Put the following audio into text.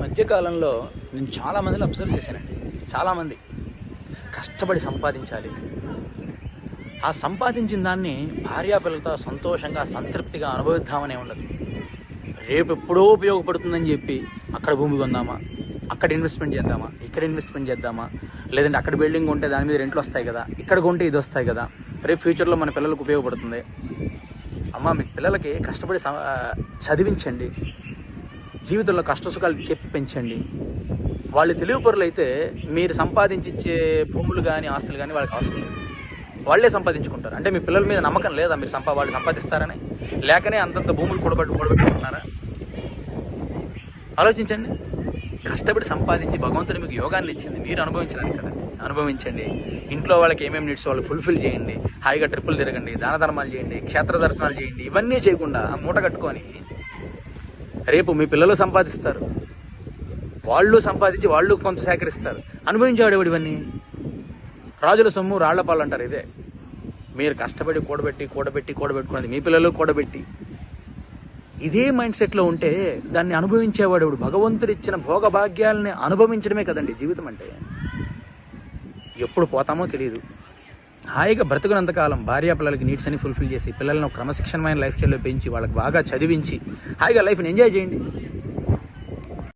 మధ్యకాలంలో నేను చాలామందిని అబ్జర్వ్ చేశానండి. చాలామంది కష్టపడి సంపాదించాలి, ఆ సంపాదించిన దాన్ని భార్యాపిల్లలతో సంతోషంగా సంతృప్తిగా అనుభవిద్దామనే ఉండదు. రేపు ఎప్పుడో ఉపయోగపడుతుందని చెప్పి అక్కడ భూమి కొందామా, అక్కడ ఇన్వెస్ట్మెంట్ చేద్దామా, ఇక్కడ ఇన్వెస్ట్మెంట్ చేద్దామా, లేదంటే అక్కడ బిల్డింగ్ ఉంటే దాని మీద రెంట్లు వస్తాయి కదా, ఇక్కడ కొంటే ఇది వస్తాయి కదా, రేపు ఫ్యూచర్లో మన పిల్లలకు ఉపయోగపడుతుంది. అమ్మ, మీ పిల్లలకి కష్టపడి చదివించండి, జీవితంలో కష్టసుఖాలు చెప్పి పెంచండి. వాళ్ళు తెలివి పరులు అయితే మీరు సంపాదించే భూములు కానీ ఆస్తులు కానీ వాళ్ళకి అవసరం లేదు, వాళ్ళే సంపాదించుకుంటారు. అంటే మీ పిల్లల మీద నమ్మకం లేదా మీరు వాళ్ళు సంపాదిస్తారని? లేకనే అంతంత భూములు కూడబెట్టుకుంటున్నారా? ఆలోచించండి. కష్టపడి సంపాదించి భగవంతుడు మీకు యోగాన్ని ఇచ్చింది మీరు అనుభవించడానికి కదా, అనుభవించండి. ఇంట్లో వాళ్ళకి ఏమేమి నీడ్స్ వాళ్ళు ఫుల్ఫిల్ చేయండి, హాయిగా ట్రిప్పులు తిరగండి, దాన ధర్మాలు చేయండి, క్షేత్ర దర్శనాలు చేయండి. ఇవన్నీ చేయకుండా మూట కట్టుకొని రేపు మీ పిల్లలు సంపాదిస్తారు, వాళ్ళు సంపాదించి వాళ్ళు కొంత సేకరిస్తారు. అనుభవించేవాడు ఇవన్నీ. రాజుల సొమ్ము రాళ్లపాలు అంటారు. ఇదే మీరు కష్టపడి కూడబెట్టుకున్నది మీ పిల్లలు కూడబెట్టి ఇదే మైండ్ సెట్లో ఉంటే దాన్ని అనుభవించేవాడు భగవంతుడు ఇచ్చిన భోగభాగ్యాలని అనుభవించడమే కదండి జీవితం అంటే. ఎప్పుడు పోతామో తెలియదు. హాయిగా బ్రతుకునంతకాలం భార్యాపిల్లలకి నీడ్స్ అని ఫుల్ఫిల్ చేసి పిల్లలను క్రమశిక్షణమైన లైఫ్ స్టైల్లో పెంచి వాళ్ళకి బాగా చదివించి హాయిగా లైఫ్ని ఎంజాయ్ చేయండి.